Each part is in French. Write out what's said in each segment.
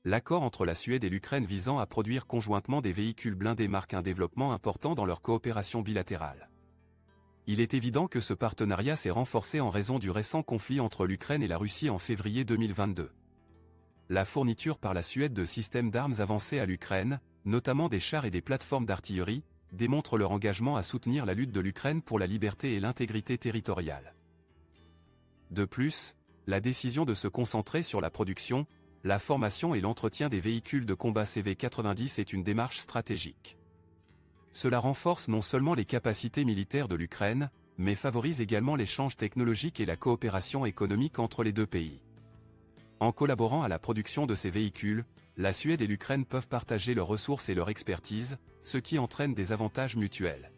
l'accord entre la Suède et l'Ukraine visant à produire conjointement des véhicules blindés marque un développement important dans leur coopération bilatérale. Il est évident que ce partenariat s'est renforcé en raison du récent conflit entre l'Ukraine et la Russie en février 2022. La fourniture par la Suède de systèmes d'armes avancés à l'Ukraine, notamment des chars et des plateformes d'artillerie, démontre leur engagement à soutenir la lutte de l'Ukraine pour la liberté et l'intégrité territoriale. De plus, la décision de se concentrer sur la production, la formation et l'entretien des véhicules de combat CV-90 est une démarche stratégique. Cela renforce non seulement les capacités militaires de l'Ukraine, mais favorise également l'échange technologique et la coopération économique entre les deux pays. En collaborant à la production de ces véhicules, la Suède et l'Ukraine peuvent partager leurs ressources et leur expertise, ce qui entraîne des avantages mutuels.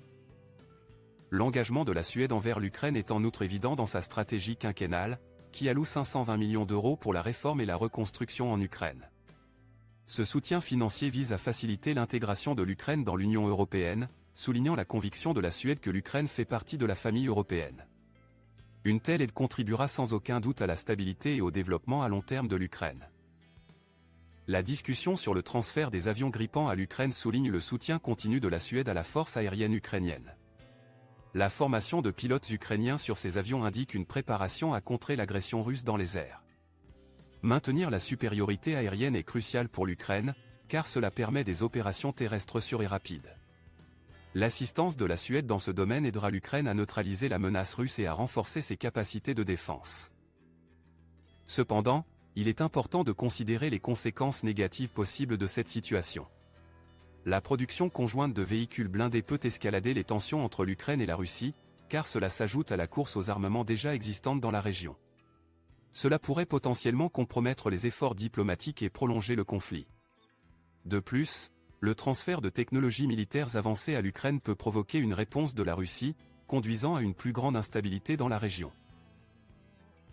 L'engagement de la Suède envers l'Ukraine est en outre évident dans sa stratégie quinquennale, qui alloue 520 millions d'euros pour la réforme et la reconstruction en Ukraine. Ce soutien financier vise à faciliter l'intégration de l'Ukraine dans l'Union européenne, soulignant la conviction de la Suède que l'Ukraine fait partie de la famille européenne. Une telle aide contribuera sans aucun doute à la stabilité et au développement à long terme de l'Ukraine. La discussion sur le transfert des avions Gripen à l'Ukraine souligne le soutien continu de la Suède à la force aérienne ukrainienne. La formation de pilotes ukrainiens sur ces avions indique une préparation à contrer l'agression russe dans les airs. Maintenir la supériorité aérienne est crucial pour l'Ukraine, car cela permet des opérations terrestres sûres et rapides. L'assistance de la Suède dans ce domaine aidera l'Ukraine à neutraliser la menace russe et à renforcer ses capacités de défense. Cependant, il est important de considérer les conséquences négatives possibles de cette situation. La production conjointe de véhicules blindés peut escalader les tensions entre l'Ukraine et la Russie, car cela s'ajoute à la course aux armements déjà existantes dans la région. Cela pourrait potentiellement compromettre les efforts diplomatiques et prolonger le conflit. De plus, le transfert de technologies militaires avancées à l'Ukraine peut provoquer une réponse de la Russie, conduisant à une plus grande instabilité dans la région.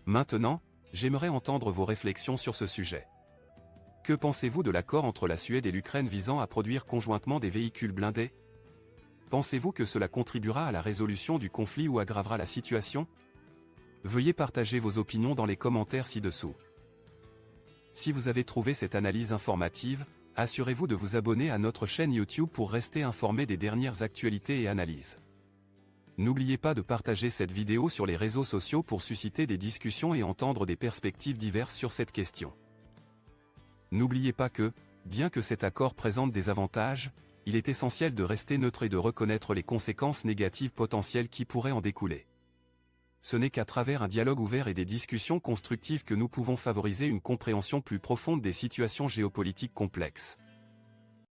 Maintenant, j'aimerais entendre vos réflexions sur ce sujet. Que pensez-vous de l'accord entre la Suède et l'Ukraine visant à produire conjointement des véhicules blindés? Pensez-vous que cela contribuera à la résolution du conflit ou aggravera la situation? Veuillez partager vos opinions dans les commentaires ci-dessous. Si vous avez trouvé cette analyse informative, assurez-vous de vous abonner à notre chaîne YouTube pour rester informé des dernières actualités et analyses. N'oubliez pas de partager cette vidéo sur les réseaux sociaux pour susciter des discussions et entendre des perspectives diverses sur cette question. N'oubliez pas que, bien que cet accord présente des avantages, il est essentiel de rester neutre et de reconnaître les conséquences négatives potentielles qui pourraient en découler. Ce n'est qu'à travers un dialogue ouvert et des discussions constructives que nous pouvons favoriser une compréhension plus profonde des situations géopolitiques complexes.